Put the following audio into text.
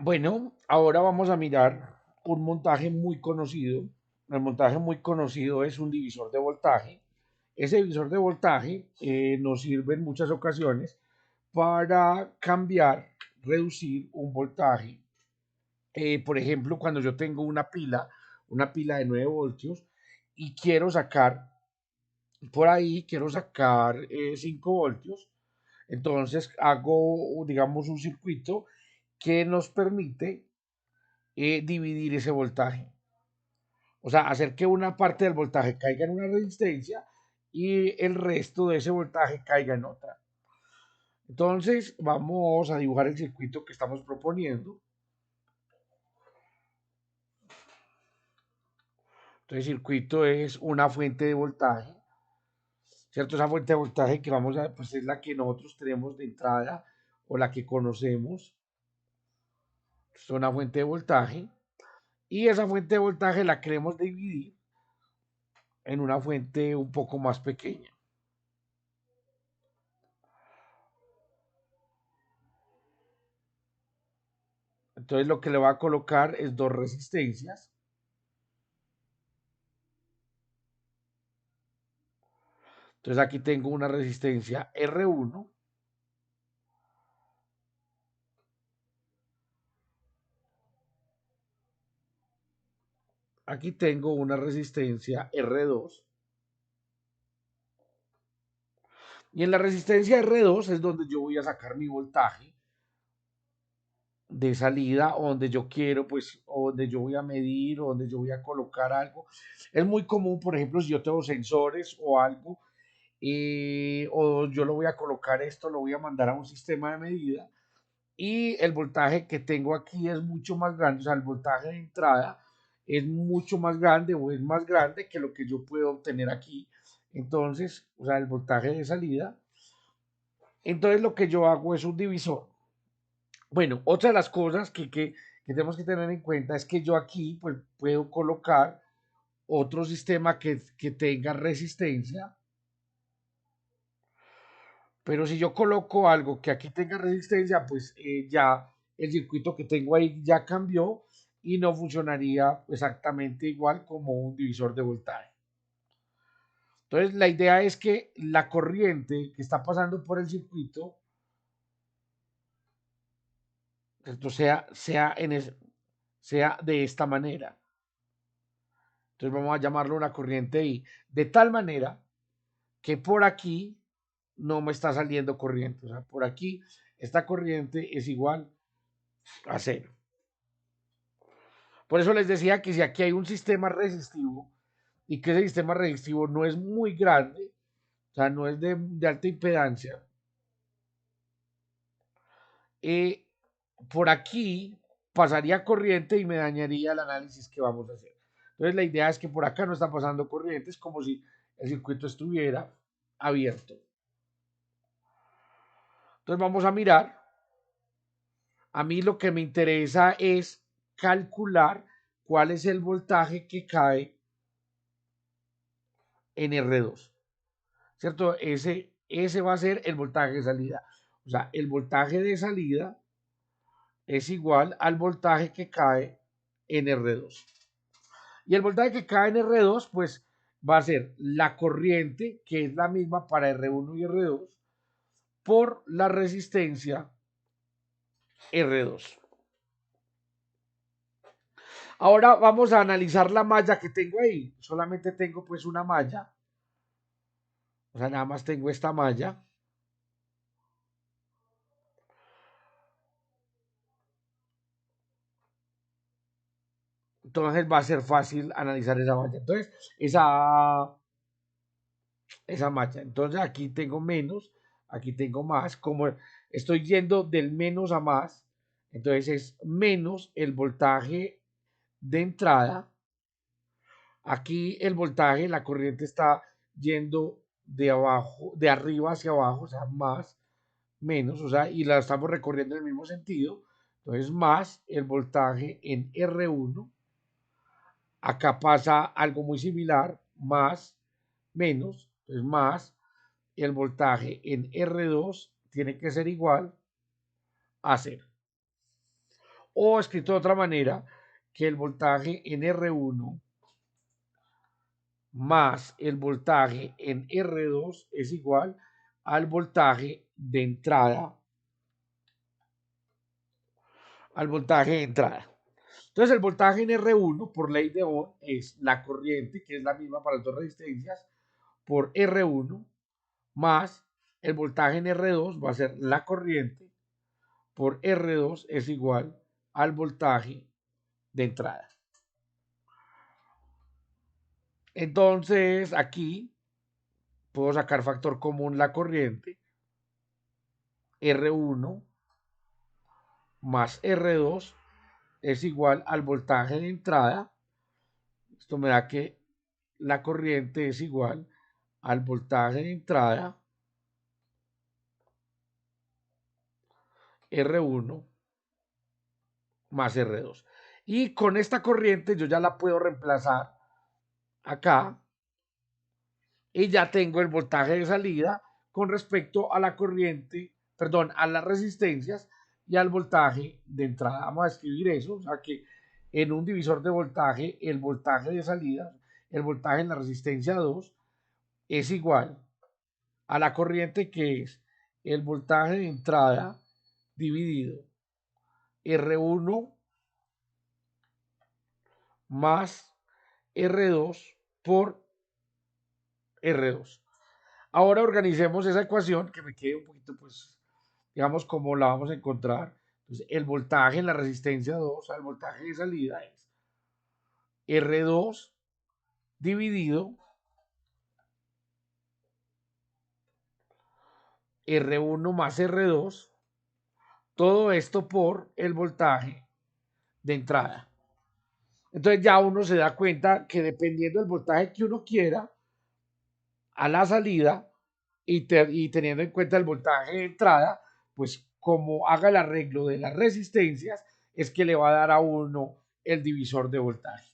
Bueno, ahora vamos a mirar un montaje muy conocido. El montaje muy conocido es un divisor de voltaje. Ese divisor de voltaje nos sirve en muchas ocasiones para cambiar, reducir un voltaje. Por ejemplo, cuando yo tengo una pila de 9 voltios y quiero sacar por ahí, quiero sacar 5 voltios, entonces hago, digamos, un circuito que nos permite dividir ese voltaje. O sea, hacer que una parte del voltaje caiga en una resistencia y el resto de ese voltaje caiga en otra. Entonces, vamos a dibujar el circuito que estamos proponiendo. Entonces, el circuito es una fuente de voltaje, ¿cierto? Esa fuente de voltaje que vamos a, pues es la que nosotros tenemos de entrada o la que conocemos. Es una fuente de voltaje. Y esa fuente de voltaje la queremos dividir en una fuente un poco más pequeña. Entonces lo que le va a colocar es dos resistencias. Entonces aquí tengo una resistencia R1. Aquí tengo una resistencia R2. Y en la resistencia R2 es donde yo voy a sacar mi voltaje de salida, o donde yo quiero, pues, o donde yo voy a medir, o donde yo voy a colocar algo. Es muy común, por ejemplo, si yo tengo sensores o algo, o yo lo voy a colocar esto, lo voy a mandar a un sistema de medida y el voltaje que tengo aquí es mucho más grande, o sea, el voltaje de entrada es mucho más grande o es más grande que lo que yo puedo obtener aquí. Entonces, o sea, el voltaje de salida. Entonces, lo que yo hago es un divisor. Bueno, otra de las cosas que tenemos que tener en cuenta es que yo aquí pues, puedo colocar otro sistema que tenga resistencia, pero si yo coloco algo que aquí tenga resistencia, pues ya el circuito que tengo ahí ya cambió y no funcionaría exactamente igual como un divisor de voltaje. Entonces, la idea es que la corriente que está pasando por el circuito, esto sea de esta manera. Entonces, vamos a llamarlo una corriente I, de tal manera que por aquí no me está saliendo corriente. O sea, por aquí esta corriente es igual a cero. Por eso les decía que si aquí hay un sistema resistivo y que ese sistema resistivo no es muy grande, o sea, no es de alta impedancia, eh, por aquí pasaría corriente y me dañaría el análisis que vamos a hacer. Entonces la idea es que por acá no está pasando corriente, es como si el circuito estuviera abierto. Entonces vamos a mirar. A mí lo que me interesa es calcular cuál es el voltaje que cae en R2. ¿Cierto? Ese va a ser el voltaje de salida. O sea, el voltaje de salida es igual al voltaje que cae en R2. Y el voltaje que cae en R2, pues va a ser la corriente, que es la misma para R1 y R2, por la resistencia R2. Ahora vamos a analizar la malla que tengo ahí. Solamente tengo pues una malla. O sea, nada más tengo esta malla. Entonces va a ser fácil analizar esa malla. Entonces, esa malla. Entonces aquí tengo menos, aquí tengo más. Como estoy yendo del menos a más, entonces es menos el voltaje de entrada. Aquí el voltaje, la corriente está yendo de abajo, de arriba hacia abajo, o sea, más, menos, o sea, y la estamos recorriendo en el mismo sentido. Entonces, más el voltaje en R1. Acá pasa algo muy similar, más, menos, entonces más el voltaje en R2 tiene que ser igual a cero. O escrito de otra manera, que el voltaje en R1 más el voltaje en R2 es igual al voltaje de entrada, Entonces el voltaje en R1 por ley de Ohm es la corriente, que es la misma para las dos resistencias, por R1 más el voltaje en R2 va a ser la corriente por R2 es igual al voltaje de entrada. Entonces aquí puedo sacar factor común la corriente R1 más R2 es igual al voltaje de entrada. Esto me da que la corriente es igual al voltaje de entrada R1 más R2. Y con esta corriente yo ya la puedo reemplazar acá y ya tengo el voltaje de salida con respecto a la corriente, perdón, a las resistencias y al voltaje de entrada. Vamos a escribir eso, o sea que en un divisor de voltaje, el voltaje de salida, el voltaje en la resistencia 2 es igual a la corriente que es el voltaje de entrada dividido R1 más R2 por R2. Ahora organicemos esa ecuación que me quede un poquito, pues, digamos, cómo la vamos a encontrar. Entonces, el voltaje en la resistencia 2, o sea, el voltaje de salida es R2 dividido R1 más R2, todo esto por el voltaje de entrada. Entonces ya uno se da cuenta que dependiendo del voltaje que uno quiera a la salida y teniendo en cuenta el voltaje de entrada, pues como haga el arreglo de las resistencias, es que le va a dar a uno el divisor de voltaje.